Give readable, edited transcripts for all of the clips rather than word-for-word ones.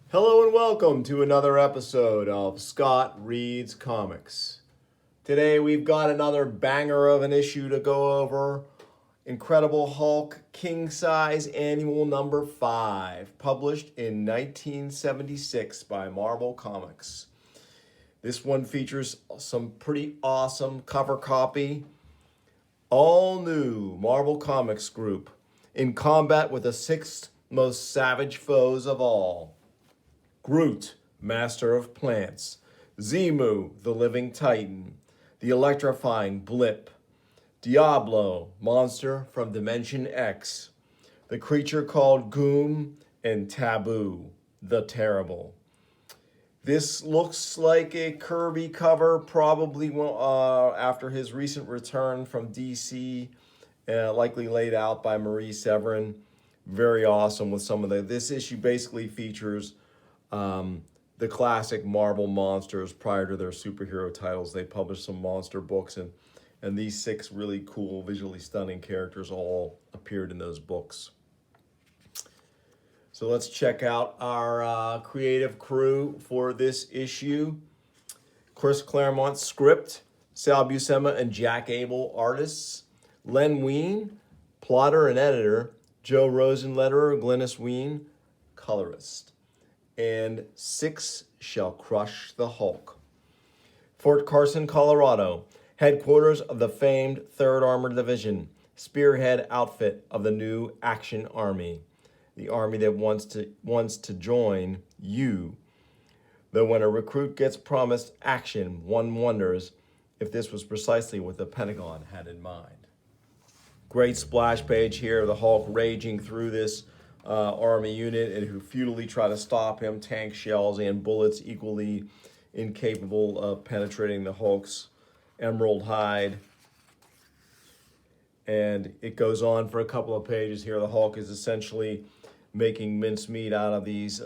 Hello and welcome to another episode of Scott Reads Comics. Today we've got another banger of an issue to go over. Incredible Hulk King Size Annual number 5, published in 1976 by Marvel Comics. This one features some pretty awesome cover copy. All new Marvel Comics group in combat with the sixth most savage foes of all. Groot, Master of Plants, Zemu, the Living Titan, the electrifying Blip, Diablo, monster from Dimension X, the creature called Goom, and Taboo, the Terrible. This looks like a Kirby cover, probably after his recent return from DC, likely laid out by Marie Severin. Very awesome with some of this issue basically features the classic Marvel monsters prior to their superhero titles. They published some monster books, and these 6 really cool, visually stunning characters all appeared in those books. So let's check out our creative crew for this issue. Chris Claremont script, Sal Buscema and Jack Abel artists, Len Wein, plotter and editor, Joe Rosen letterer, Glynis Wein colorist. And 6 shall crush the Hulk. Fort Carson, Colorado, headquarters of the famed 3rd Armored Division, spearhead outfit of the new Action Army, the army that wants to join you. Though when a recruit gets promised action, one wonders if this was precisely what the Pentagon had in mind. Great splash page here of the Hulk raging through this army unit and who futilely try to stop him. Tank shells and bullets equally incapable of penetrating the Hulk's emerald hide. And it goes on for a couple of pages here. The Hulk is essentially making mincemeat out of these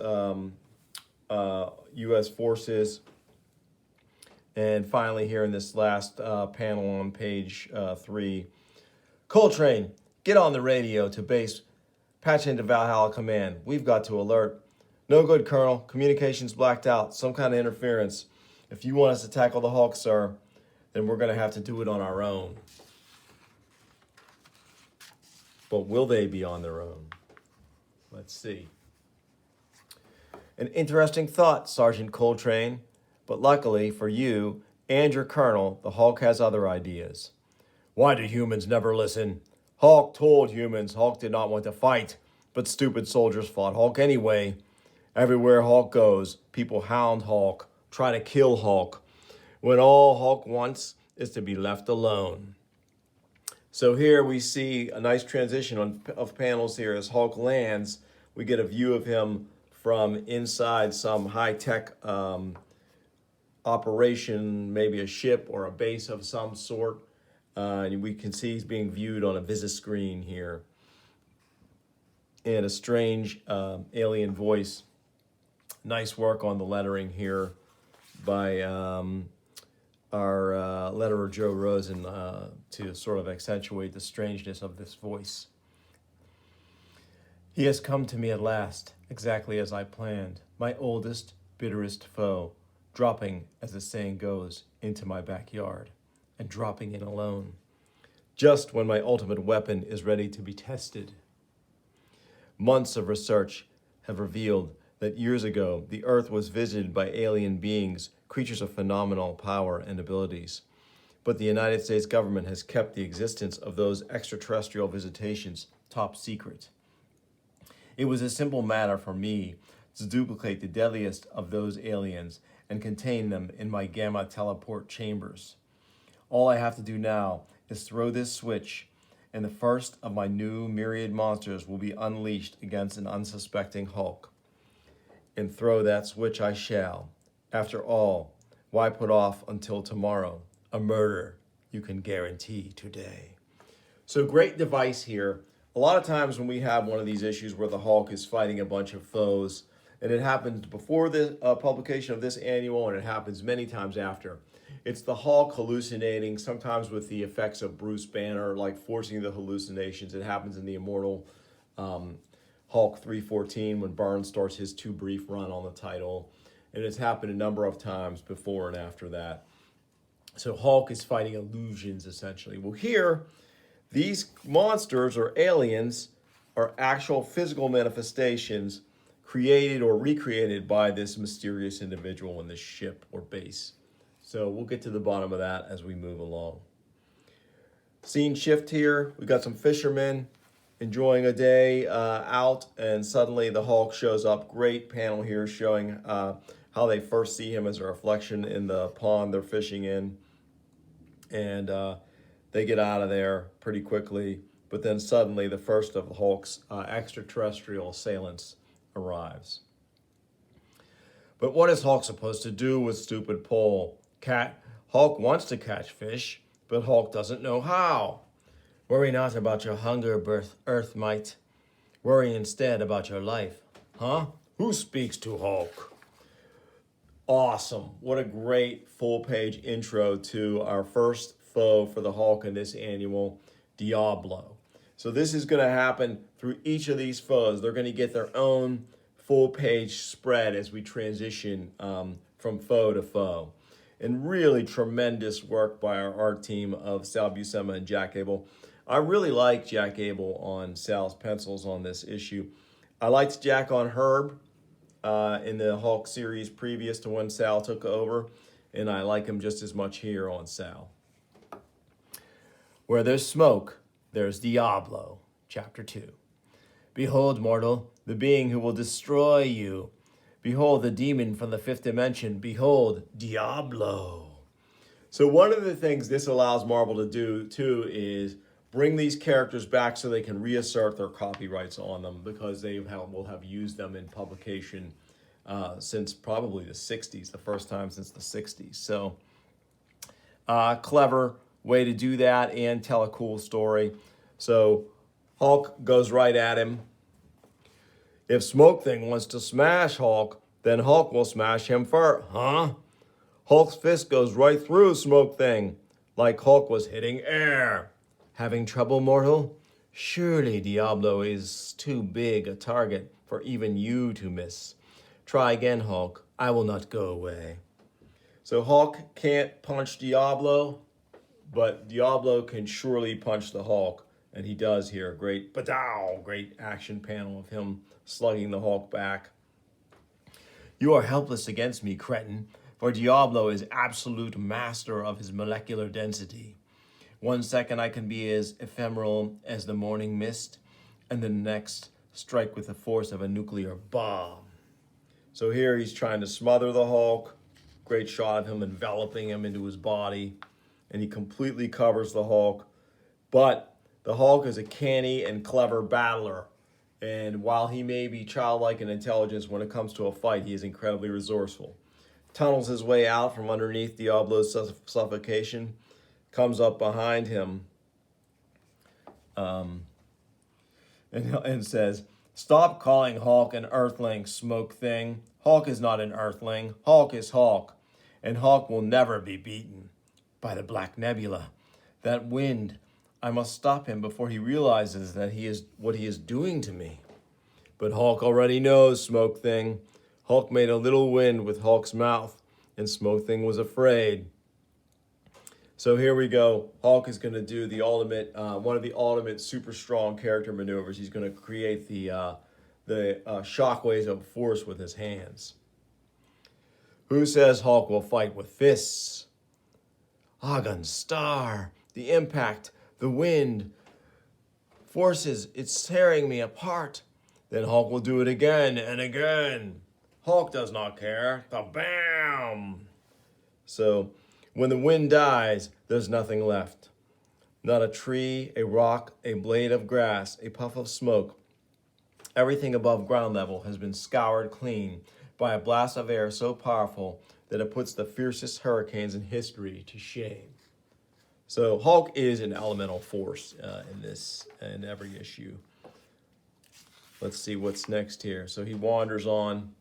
U.S. forces. And finally here in this last panel on page 3, Coltrane, get on the radio to base. Patch into Valhalla Command. We've got to alert. No good, Colonel. Communications blacked out. Some kind of interference. If you want us to tackle the Hulk, sir, then we're going to have to do it on our own. But will they be on their own? Let's see. An interesting thought, Sergeant Coltrane. But luckily for you and your colonel, the Hulk has other ideas. Why do humans never listen? Hulk told humans Hulk did not want to fight, but stupid soldiers fought Hulk anyway. Everywhere Hulk goes, people hound Hulk, try to kill Hulk, when all Hulk wants is to be left alone. So here we see a nice transition of panels here. As Hulk lands, we get a view of him from inside some high-tech operation, maybe a ship or a base of some sort. And we can see he's being viewed on a Visiscreen here. And a strange alien voice. Nice work on the lettering here by our letterer Joe Rosen to sort of accentuate the strangeness of this voice. He has come to me at last, exactly as I planned. My oldest, bitterest foe, dropping, as the saying goes, into my backyard. And dropping in alone, just when my ultimate weapon is ready to be tested. Months of research have revealed that years ago, the Earth was visited by alien beings, creatures of phenomenal power and abilities. But the United States government has kept the existence of those extraterrestrial visitations top secret. It was a simple matter for me to duplicate the deadliest of those aliens and contain them in my gamma teleport chambers. All I have to do now is throw this switch, and the first of my new myriad monsters will be unleashed against an unsuspecting Hulk. And throw that switch I shall. After all, why put off until tomorrow a murder you can guarantee today? So great device here. A lot of times when we have one of these issues where the Hulk is fighting a bunch of foes, and it happens before the publication of this annual, and it happens many times after, it's the Hulk hallucinating, sometimes with the effects of Bruce Banner, like forcing the hallucinations. It happens in the Immortal Hulk 314 when Barnes starts his too brief run on the title. And it's happened a number of times before and after that. So Hulk is fighting illusions, essentially. Well, here, these monsters or aliens are actual physical manifestations created or recreated by this mysterious individual in this ship or base. So we'll get to the bottom of that as we move along. Scene shift here. We got some fishermen enjoying a day out, and suddenly the Hulk shows up. Great panel here showing how they first see him as a reflection in the pond they're fishing in. And they get out of there pretty quickly. But then suddenly the first of the Hulk's extraterrestrial assailants arrives. But what is Hulk supposed to do with stupid pole? Hulk wants to catch fish, but Hulk doesn't know how. Worry not about your hunger, Earth mite. Worry instead about your life. Huh? Who speaks to Hulk? Awesome. What a great full-page intro to our first foe for the Hulk in this annual, Diablo. So this is going to happen through each of these foes. They're going to get their own full-page spread as we transition from foe to foe. And really tremendous work by our art team of Sal Buscema and Jack Abel. I really like Jack Abel on Sal's pencils on this issue. I liked Jack on Herb in the Hulk series previous to when Sal took over, and I like him just as much here on Sal. Where there's smoke, there's Diablo, Chapter 2. Behold, mortal, the being who will destroy you. Behold, the demon from the fifth dimension. Behold, Diablo. So one of the things this allows Marvel to do, too, is bring these characters back so they can reassert their copyrights on them, because they will have used them in publication since probably the 60s, the first time since the 60s. So clever way to do that and tell a cool story. So Hulk goes right at him. If Smoke Thing wants to smash Hulk, then Hulk will smash him first. Huh? Hulk's fist goes right through Smoke Thing, like Hulk was hitting air. Having trouble, mortal? Surely Diablo is too big a target for even you to miss. Try again, Hulk. I will not go away. So Hulk can't punch Diablo, but Diablo can surely punch the Hulk. And he does here. Great action panel of him slugging the Hulk back. You are helpless against me, cretin, for Diablo is absolute master of his molecular density. 1 second I can be as ephemeral as the morning mist, and the next strike with the force of a nuclear bomb. So here he's trying to smother the Hulk. Great shot of him enveloping him into his body, and he completely covers the Hulk. But the Hulk is a canny and clever battler, and while he may be childlike in intelligence when it comes to a fight, he is incredibly resourceful. Tunnels his way out from underneath Diablo's suffocation, comes up behind him, and says, "Stop calling Hulk an Earthling, Smoke Thing. Hulk is not an Earthling. Hulk is Hulk, and Hulk will never be beaten. By the Black Nebula, that wind, I must stop him before he realizes that what he is doing to me." But Hulk already knows, Smoke Thing. Hulk made a little wind with Hulk's mouth, and Smoke Thing was afraid. So here we go. Hulk is going to do the ultimate, one of the ultimate super strong character maneuvers. He's going to create the shockwaves of force with his hands. Who says Hulk will fight with fists? Agon Star, the impact, the wind, forces, it's tearing me apart. Then Hulk will do it again and again. Hulk does not care. Bam! So when the wind dies, there's nothing left. Not a tree, a rock, a blade of grass, a puff of smoke. Everything above ground level has been scoured clean by a blast of air so powerful that it puts the fiercest hurricanes in history to shame. So Hulk is an elemental force in every issue. Let's see what's next here. So he wanders on.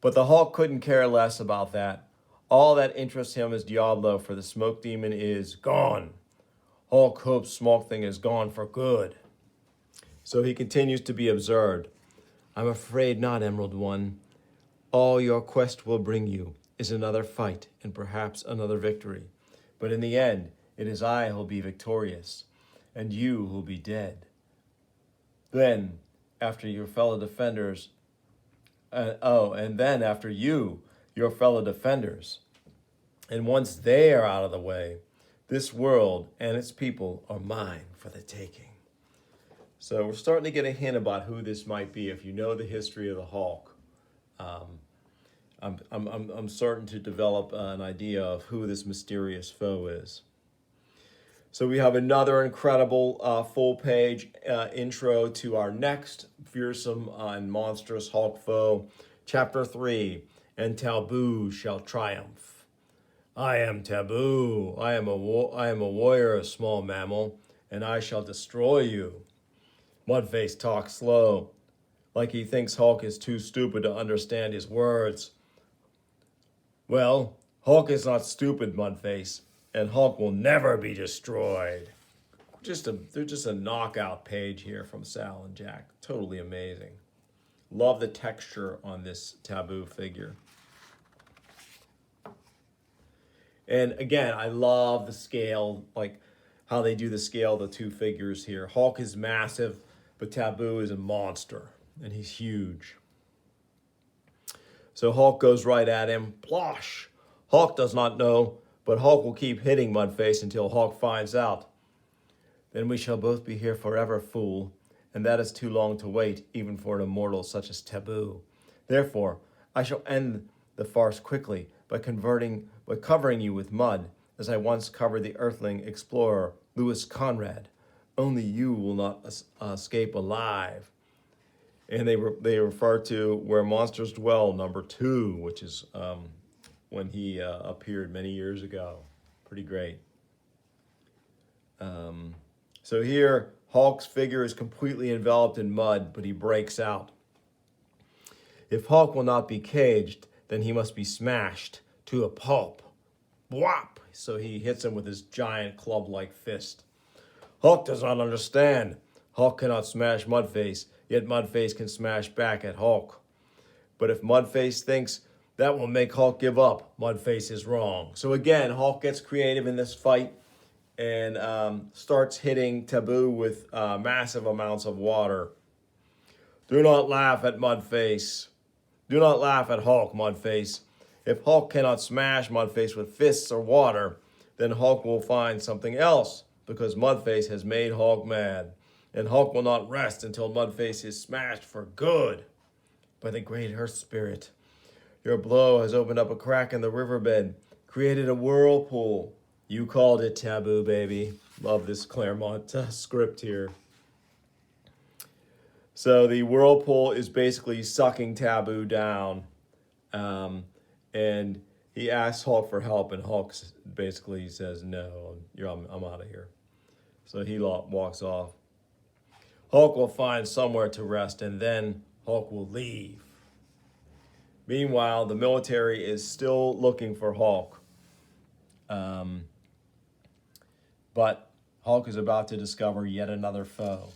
But the Hulk couldn't care less about that. All that interests him is Diablo, for the smoke demon is gone. Hulk hopes Smoke Thing is gone for good. So he continues to be observed. I'm afraid not, Emerald One. All your quest will bring you is another fight and perhaps another victory. But in the end, it is I who'll be victorious, and you who'll be dead. Then, after your fellow defenders, and then after you, your fellow defenders. And once they are out of the way, this world and its people are mine for the taking. So we're starting to get a hint about who this might be. If you know the history of the Hulk, I'm starting to develop an idea of who this mysterious foe is. So we have another incredible full-page intro to our next fearsome and monstrous Hulk foe, Chapter 3, And Taboo Shall Triumph. I am Taboo. I am a warrior, a small mammal, and I shall destroy you. Mudface talks slow, like he thinks Hulk is too stupid to understand his words. Well, Hulk is not stupid, Mudface, and Hulk will never be destroyed. There's just a knockout page here from Sal and Jack. Totally amazing. Love the texture on this Taboo figure. And again, I love the scale, like how they do the scale of the two figures here. Hulk is massive, but Taboo is a monster, and he's huge. So Hulk goes right at him. Plosh! Hulk does not know, but Hulk will keep hitting Mudface until Hulk finds out. Then we shall both be here forever, fool, and that is too long to wait, even for an immortal such as Taboo. Therefore, I shall end the farce quickly by covering you with mud, as I once covered the Earthling explorer, Louis Conrad. Only you will not escape alive. And they refer to Where Monsters Dwell, number 2, which is when he appeared many years ago. Pretty great. So here, Hulk's figure is completely enveloped in mud, but he breaks out. If Hulk will not be caged, then he must be smashed to a pulp. Bwop! So he hits him with his giant club-like fist. Hulk does not understand. Hulk cannot smash Mudface, yet Mudface can smash back at Hulk. But if Mudface thinks that will make Hulk give up, Mudface is wrong. So again, Hulk gets creative in this fight and starts hitting Taboo with massive amounts of water. Do not laugh at Mudface. Do not laugh at Hulk, Mudface. If Hulk cannot smash Mudface with fists or water, then Hulk will find something else, because Mudface has made Hulk mad, and Hulk will not rest until Mudface is smashed for good. By the great Earth Spirit, your blow has opened up a crack in the riverbed, created a whirlpool. You called it, Taboo, baby. Love this Claremont script here. So the whirlpool is basically sucking Taboo down, and he asks Hulk for help, and Hulk basically says, no, I'm out of here. So he walks off. Hulk will find somewhere to rest, and then Hulk will leave. Meanwhile, the military is still looking for Hulk. But Hulk is about to discover yet another foe.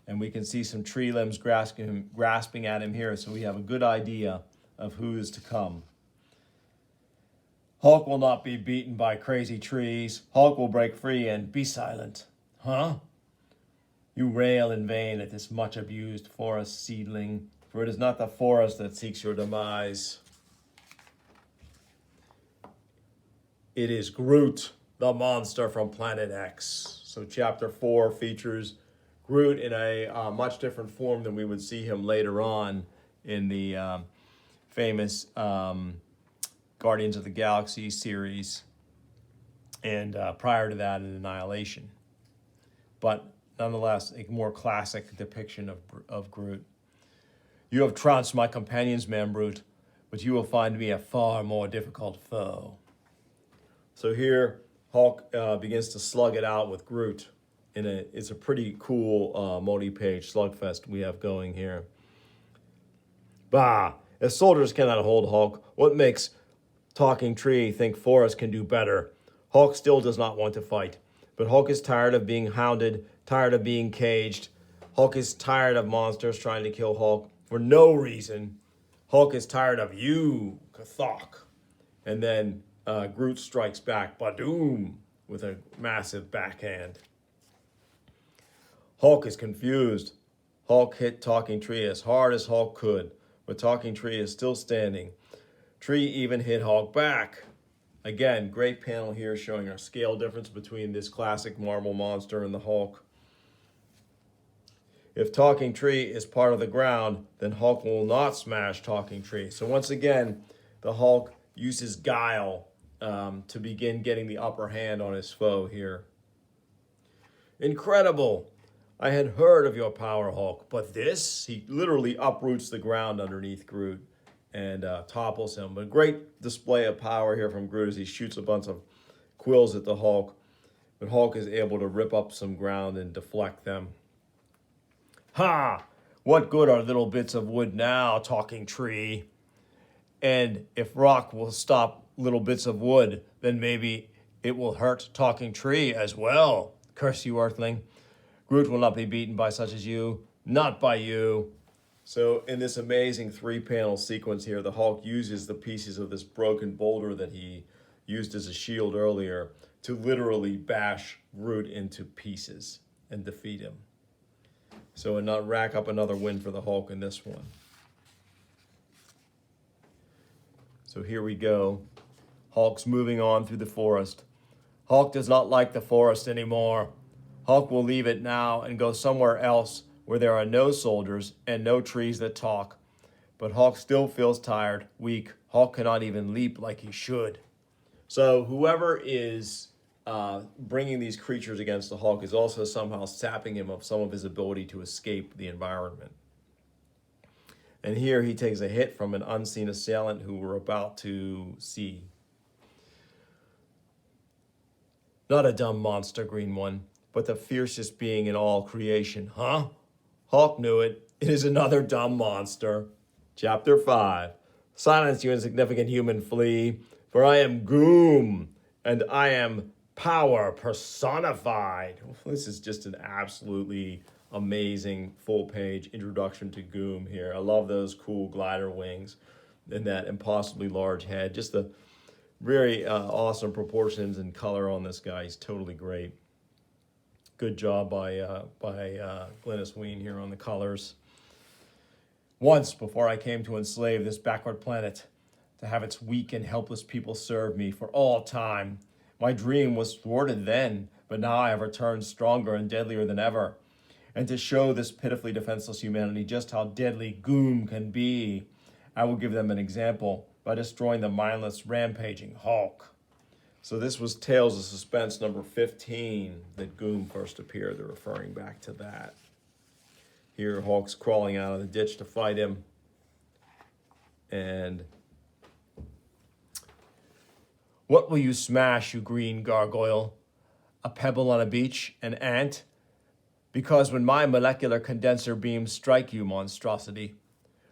And we can see some tree limbs grasping at him here, so we have a good idea of who is to come. Hulk will not be beaten by crazy trees. Hulk will break free and be silent. Huh? You rail in vain at this much-abused forest seedling, for it is not the forest that seeks your demise. It is Groot, the monster from Planet X. So Chapter 4 features Groot in a much different form than we would see him later on in the famous Guardians of the Galaxy series, and prior to that in Annihilation. But nonetheless, a more classic depiction of Groot. You have trounced my companions, man brute, but you will find me a far more difficult foe. So here, Hulk begins to slug it out with Groot. It's a pretty cool multi-page slugfest we have going here. Bah! If soldiers cannot hold Hulk, what makes Talking Tree think Forrest can do better? Hulk still does not want to fight, but Hulk is tired of being hounded, tired of being caged. Hulk is tired of monsters trying to kill Hulk for no reason. Hulk is tired of you, Kathok. And then Groot strikes back, Badoom, with a massive backhand. Hulk is confused. Hulk hit Talking Tree as hard as Hulk could, but Talking Tree is still standing. Tree even hit Hulk back. Again, great panel here showing our scale difference between this classic Marvel monster and the Hulk. If Talking Tree is part of the ground, then Hulk will not smash Talking Tree. So once again, the Hulk uses guile to begin getting the upper hand on his foe here. Incredible! I had heard of your power, Hulk, but this? He literally uproots the ground underneath Groot and topples him. But great display of power here from Groot as he shoots a bunch of quills at the Hulk. But Hulk is able to rip up some ground and deflect them. Ha! What good are little bits of wood now, Talking Tree? And if rock will stop little bits of wood, then maybe it will hurt Talking Tree as well. Curse you, Earthling. Groot will not be beaten by such as you, not by you. So in this amazing 3-panel sequence here, the Hulk uses the pieces of this broken boulder that he used as a shield earlier to literally bash Groot into pieces and defeat him. So and not rack up another win for the Hulk in this one. So here we go. Hulk's moving on through the forest. Hulk does not like the forest anymore. Hulk will leave it now and go somewhere else where there are no soldiers and no trees that talk. But Hulk still feels tired, weak. Hulk cannot even leap like he should. So whoever is bringing these creatures against the Hulk is also somehow sapping him of some of his ability to escape the environment. And here he takes a hit from an unseen assailant who we're about to see. Not a dumb monster, Green One, but the fiercest being in all creation, huh? Hulk knew it. It is another dumb monster. Chapter 5. Silence, you insignificant human flea, for I am Goom, and I am power personified. This is just an absolutely amazing full-page introduction to Goom here. I love those cool glider wings and that impossibly large head. Just the very awesome proportions and color on this guy. He's totally great. Good job by Glynis Wein here on the colors. Once, before I came to enslave this backward planet, to have its weak and helpless people serve me for all time. My dream was thwarted then, but now I have returned stronger and deadlier than ever. And to show this pitifully defenseless humanity just how deadly Goom can be, I will give them an example by destroying the mindless, rampaging Hulk. So this was Tales of Suspense number 15 that Goom first appeared. They're referring back to that. Here, Hulk's crawling out of the ditch to fight him. And what will you smash, you green gargoyle? A pebble on a beach? An ant? Because when my molecular condenser beams strike you, monstrosity,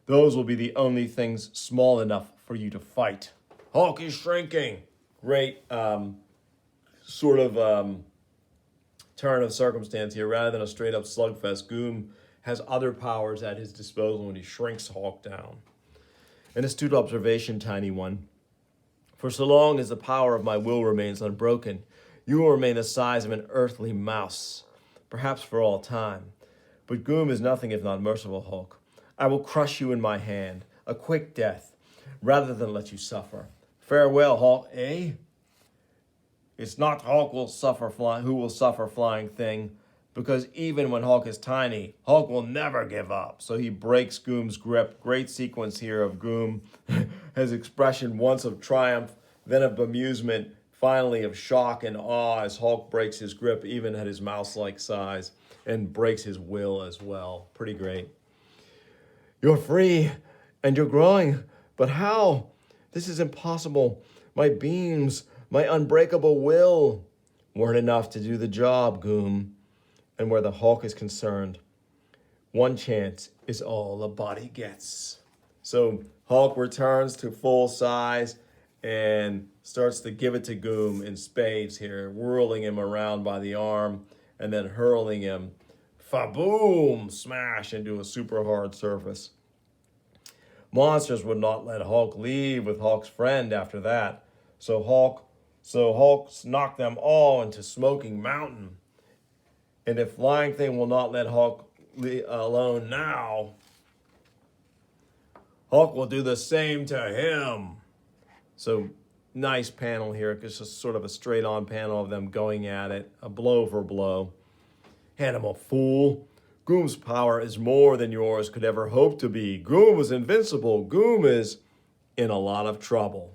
those will be the only things small enough for you to fight. Hulk is shrinking. Great turn of circumstance here. Rather than a straight-up slugfest, Goom has other powers at his disposal when he shrinks Hulk down. An astute observation, Tiny One. For so long as the power of my will remains unbroken, you will remain the size of an earthly mouse, perhaps for all time. But Goom is nothing if not merciful, Hulk. I will crush you in my hand, a quick death, rather than let you suffer. Farewell, Hulk, eh? It's not Hulk who will suffer flying thing, because even when Hulk is tiny, Hulk will never give up. So he breaks Goom's grip. Great sequence here of Goom. His expression once of triumph, then of bemusement, finally of shock and awe as Hulk breaks his grip, even at his mouse-like size, and breaks his will as well. Pretty great. You're free, and you're growing, but how? This is impossible. My beams, my unbreakable will weren't enough to do the job, Goom. And where the Hulk is concerned, one chance is all a body gets. So Hulk returns to full size and starts to give it to Goom in spades here, whirling him around by the arm and then hurling him Fa-boom! Smash into a super hard surface. Monsters would not let Hulk leave with Hulk's friend after that. So Hulk knocked them all into Smoking Mountain. And if Flying Thing will not let Hulk alone now, Hulk will do the same to him. So nice panel here. It's just sort of a straight-on panel of them going at it, a blow for blow. Animal fool. Goom's power is more than yours could ever hope to be. Goom is invincible. Goom is in a lot of trouble.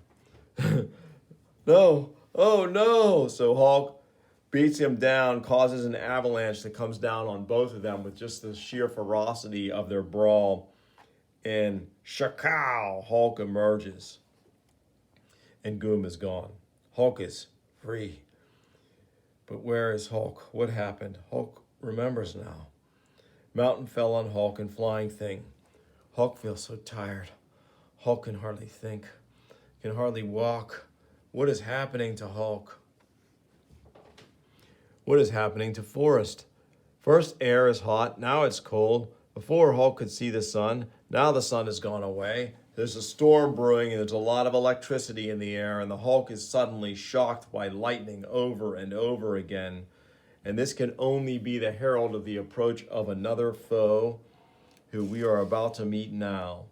No. Oh, no. So Hulk beats him down, causes an avalanche that comes down on both of them with just the sheer ferocity of their brawl. And shakaw, Hulk emerges. And Goom is gone. Hulk is free. But where is Hulk? What happened? Hulk remembers now. Mountain fell on Hulk and Flying Thing. Hulk feels so tired. Hulk can hardly think, can hardly walk. What is happening to Hulk? What is happening to Forest? First air is hot, now it's cold. Before Hulk could see the sun, now the sun has gone away. There's a storm brewing and there's a lot of electricity in the air, and the Hulk is suddenly shocked by lightning over and over again. And this can only be the herald of the approach of another foe who we are about to meet now.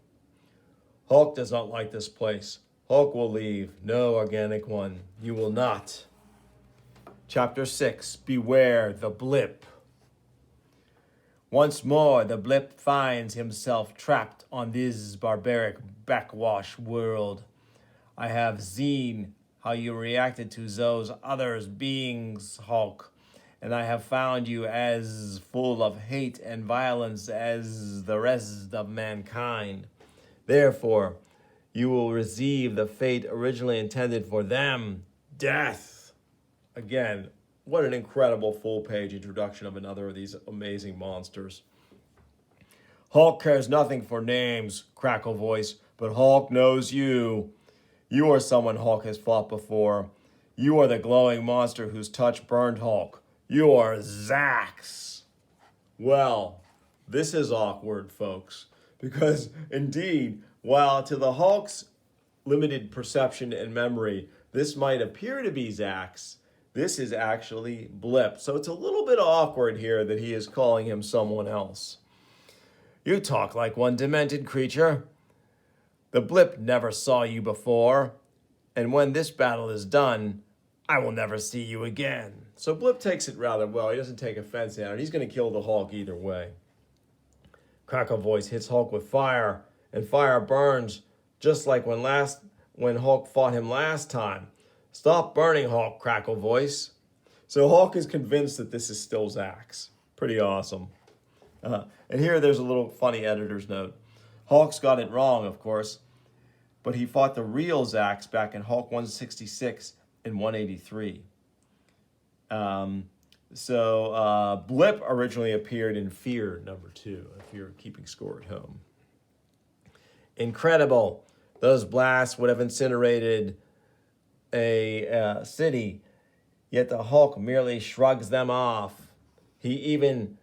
Hulk does not like this place. Hulk will leave. No, Organic One, you will not. Chapter 6, Beware the Blip. Once more, the Blip finds himself trapped on this barbaric backwash world. I have seen how you reacted to those others beings, Hulk, and I have found you as full of hate and violence as the rest of mankind. Therefore, you will receive the fate originally intended for them, death. Again, what an incredible full-page introduction of another of these amazing monsters. Hulk cares nothing for names, Crackle Voice, but Hulk knows you. You are someone Hulk has fought before. You are the glowing monster whose touch burned Hulk. You are Zax. Well, this is awkward, folks, because indeed, while to the Hulk's limited perception and memory, this might appear to be Zax, this is actually Blip. So it's a little bit awkward here that he is calling him someone else. You talk like one demented creature. The Blip never saw you before, and when this battle is done, I will never see you again. So Blip takes it rather well. He doesn't take offense at it. He's going to kill the Hulk either way. Crackle Voice hits Hulk with fire, and fire burns just like when Hulk fought him last time. Stop burning, Hulk, Crackle Voice. So Hulk is convinced that this is still Zax. Pretty awesome. And here there's a little funny editor's note. Hulk's got it wrong, of course, but he fought the real Zax back in Hulk 166 and 183. Blip originally appeared in Fear #2, if you're keeping score at home. Incredible. Those blasts would have incinerated a city, yet the Hulk merely shrugs them off. He even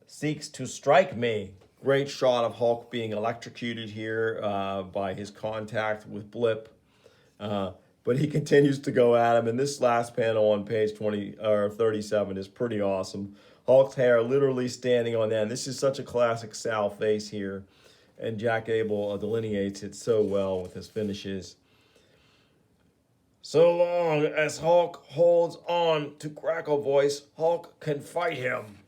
seeks to strike me. Great shot of Hulk being electrocuted here by his contact with Blip. But he continues to go at him, and this last panel on page 37 is pretty awesome. Hulk's hair literally standing on end. This is such a classic Sal face here, and Jack Abel delineates it so well with his finishes. So long as Hulk holds on to Crackle Voice, Hulk can fight him.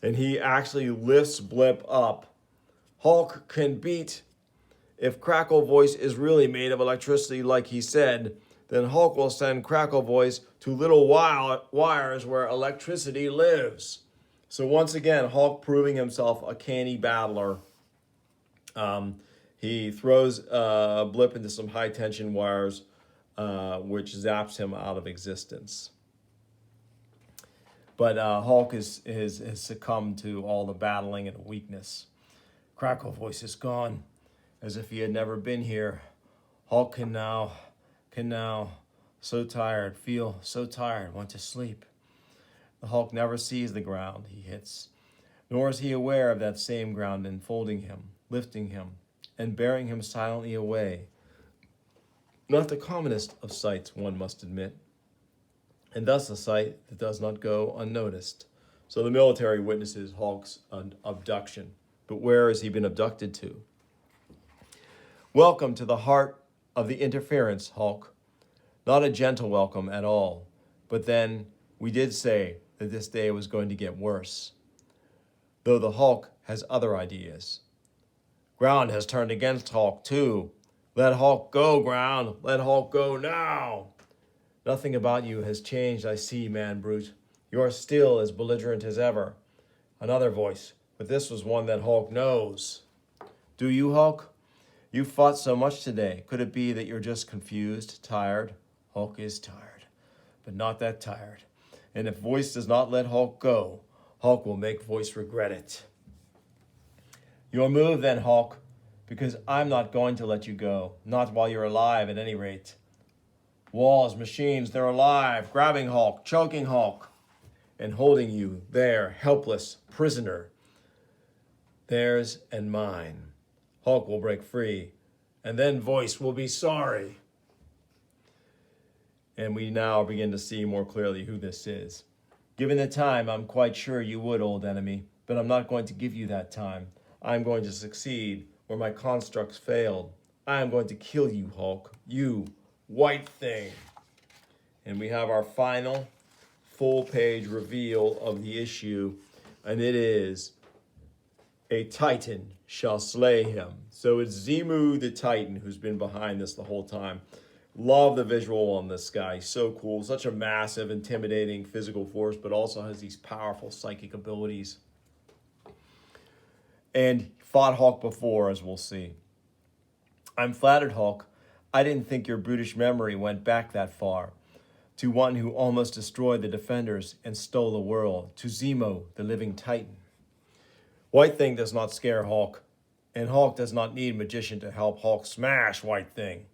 And he actually lifts Blip up. Hulk can beat. If Crackle Voice is really made of electricity like he said, then Hulk will send Crackle Voice to little wires where electricity lives. So once again, Hulk proving himself a canny battler. He throws Blip into some high-tension wires, which zaps him out of existence. But Hulk has succumbed to all the battling and weakness. Crackle Voice is gone, as if he had never been here. Hulk can now, so tired, feel so tired, want to sleep. The Hulk never sees the ground he hits, nor is he aware of that same ground enfolding him, lifting him, and bearing him silently away. Not the commonest of sights, one must admit, and thus a sight that does not go unnoticed. So the military witnesses Hulk's abduction. But where has he been abducted to? Welcome to the heart of the interference, Hulk. Not a gentle welcome at all. But then, we did say that this day was going to get worse. Though the Hulk has other ideas. Ground has turned against Hulk, too. Let Hulk go, Ground. Let Hulk go now. Nothing about you has changed, I see, man brute. You are still as belligerent as ever. Another voice, but this was one that Hulk knows. Do you, Hulk? You fought so much today. Could it be that you're just confused, tired? Hulk is tired, but not that tired. And if Voice does not let Hulk go, Hulk will make Voice regret it. Your move then, Hulk, because I'm not going to let you go. Not while you're alive, at any rate. Walls, machines, they're alive, grabbing Hulk, choking Hulk, and holding you there, helpless, prisoner. Theirs and mine. Hulk will break free, and then Voice will be sorry. And we now begin to see more clearly who this is. Given the time, I'm quite sure you would, old enemy, but I'm not going to give you that time. I'm going to succeed where my constructs failed. I am going to kill you, Hulk. You, White Thing. And we have our final full-page reveal of the issue, and it is a Titan shall slay him. So it's Zemu the Titan who's been behind this the whole time. Love the visual on this guy. So cool. Such a massive, intimidating physical force, but also has these powerful psychic abilities. And fought Hulk before, as we'll see. I'm flattered, Hulk. I didn't think your brutish memory went back that far. To one who almost destroyed the Defenders and stole the world. To Zemo, the living Titan. White Thing does not scare Hulk. And Hulk does not need magician to help Hulk smash White Thing.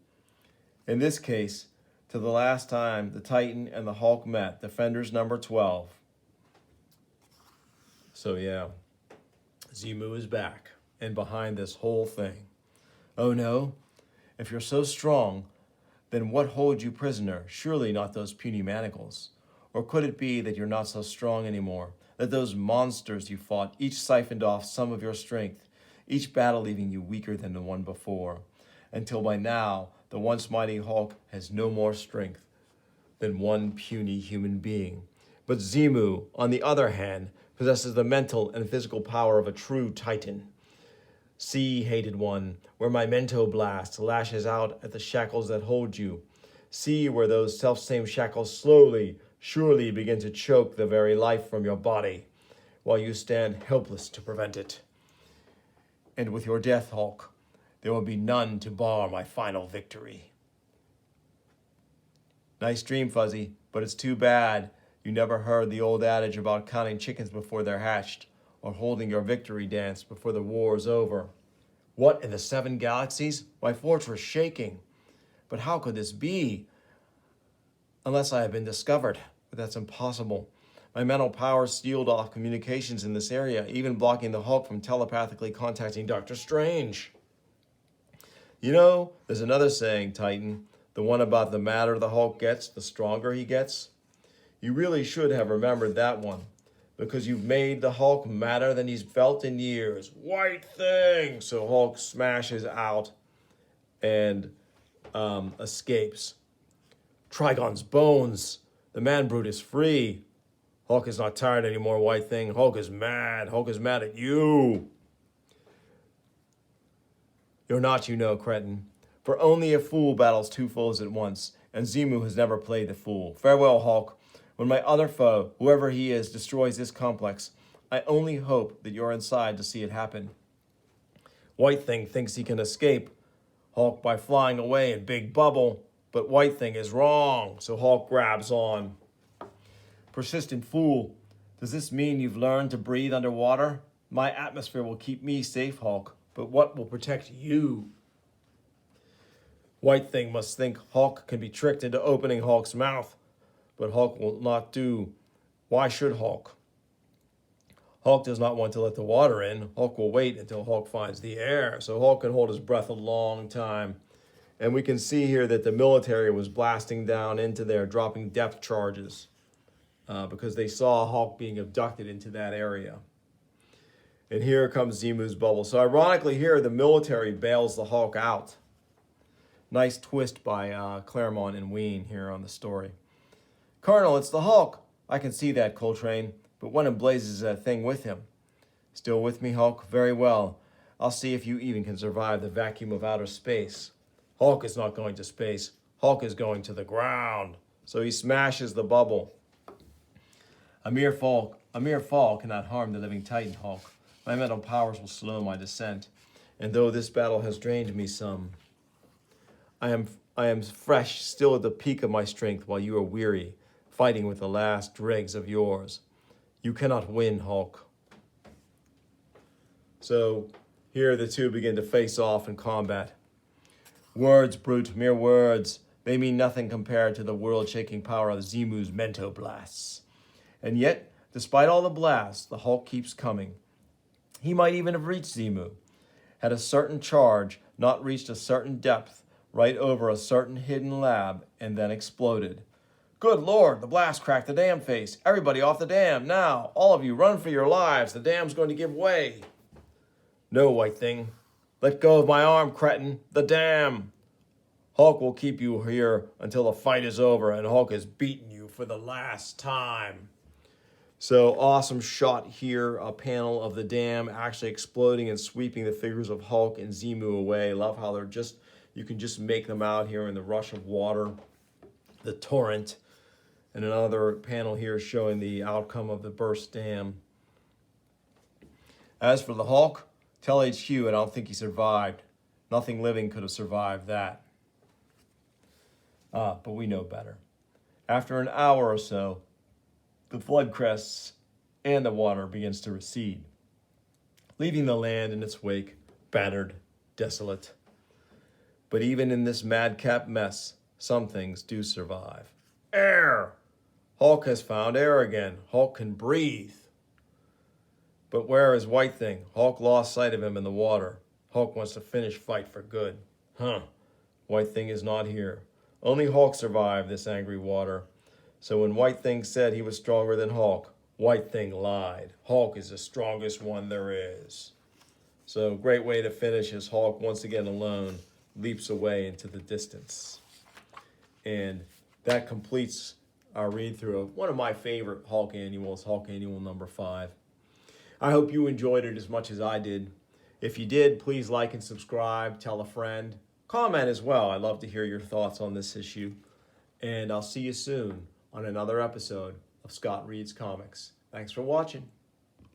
In this case, to the last time the Titan and the Hulk met, Defenders number 12. So yeah, Zemu is back and behind this whole thing. Oh no? If you're so strong, then what holds you prisoner? Surely not those puny manacles. Or could it be that you're not so strong anymore? That those monsters you fought each siphoned off some of your strength, each battle leaving you weaker than the one before, until by now the once mighty Hulk has no more strength than one puny human being. But Zemu, on the other hand, possesses the mental and physical power of a true Titan. See, hated one, where my mento blast lashes out at the shackles that hold you. See where those self-same shackles slowly, surely begin to choke the very life from your body, while you stand helpless to prevent it. And with your death, Hulk, there will be none to bar my final victory. Nice dream, Fuzzy, but it's too bad you never heard the old adage about counting chickens before they're hatched, or holding your victory dance before the war's over. What in the 7 galaxies? My fortress shaking. But how could this be? Unless I have been discovered, but that's impossible. My mental powers sealed off communications in this area, even blocking the Hulk from telepathically contacting Dr. Strange. You know, there's another saying, Titan, the one about the madder the Hulk gets, the stronger he gets. You really should have remembered that one, because you've made the Hulk madder than he's felt in years. White Thing! So Hulk smashes out and escapes. Trigon's bones. The man brute is free. Hulk is not tired anymore, White Thing. Hulk is mad. Hulk is mad at you. You're not, you know, Cretin. For only a fool battles 2 foes at once, and Zemu has never played the fool. Farewell, Hulk. When my other foe, whoever he is, destroys this complex, I only hope that you're inside to see it happen. White Thing thinks he can escape Hulk by flying away in Big Bubble, but White Thing is wrong, so Hulk grabs on. Persistent fool, does this mean you've learned to breathe underwater? My atmosphere will keep me safe, Hulk, but what will protect you? White Thing must think Hulk can be tricked into opening Hulk's mouth, but Hulk will not do Why should Hulk? Hulk does not want to let the water in. Hulk will wait until Hulk finds the air, so Hulk can hold his breath a long time. And we can see here that the military was blasting down into there, dropping depth charges because they saw Hulk being abducted into that area. And here comes Zemu's bubble. So ironically here, the military bails the Hulk out. Nice twist by Claremont and Ween here on the story. Colonel, it's the Hulk. I can see that, Coltrane, but what in blazes is that thing with him? Still with me, Hulk? Very well. I'll see if you even can survive the vacuum of outer space. Hulk is not going to space. Hulk is going to the ground. So he smashes the bubble. A mere fall cannot harm the living Titan, Hulk. My mental powers will slow my descent. And though this battle has drained me some, I am fresh, still at the peak of my strength, while you are weary, fighting with the last dregs of yours. You cannot win, Hulk. So here the two begin to face off in combat. Words, brute, mere words. They mean nothing compared to the world-shaking power of Zemu's mento blasts. And yet, despite all the blasts, the Hulk keeps coming. He might even have reached Zemu, had a certain charge not reached a certain depth, right over a certain hidden lab, and then exploded. Good Lord, the blast cracked the dam face. Everybody off the dam, now. All of you, run for your lives. The dam's going to give way. No, White Thing. Let go of my arm, cretin. The dam. Hulk will keep you here until the fight is over, and Hulk has beaten you for the last time. So awesome shot here, a panel of the dam actually exploding and sweeping the figures of Hulk and Zemu away. Love how they're just, you can just make them out here in the rush of water, the torrent. And another panel here showing the outcome of the burst dam. As for the Hulk, tell HQ I don't think he survived. Nothing living could have survived that. But we know better. After an hour or so, the flood crests and the water begins to recede, leaving the land in its wake, battered, desolate. But even in this madcap mess, some things do survive. Air! Hulk has found air again. Hulk can breathe. But where is White Thing? Hulk lost sight of him in the water. Hulk wants to finish fight for good. White Thing is not here. Only Hulk survived this angry water. So when White Thing said he was stronger than Hulk, White Thing lied. Hulk is the strongest one there is. So great way to finish as Hulk, once again alone, leaps away into the distance. And that completes our read-through of one of my favorite Hulk annuals, Hulk Annual number 5. I hope you enjoyed it as much as I did. If you did, please like and subscribe, tell a friend, comment as well. I'd love to hear your thoughts on this issue. And I'll see you soon on another episode of Scott Reads Comics. Thanks for watching.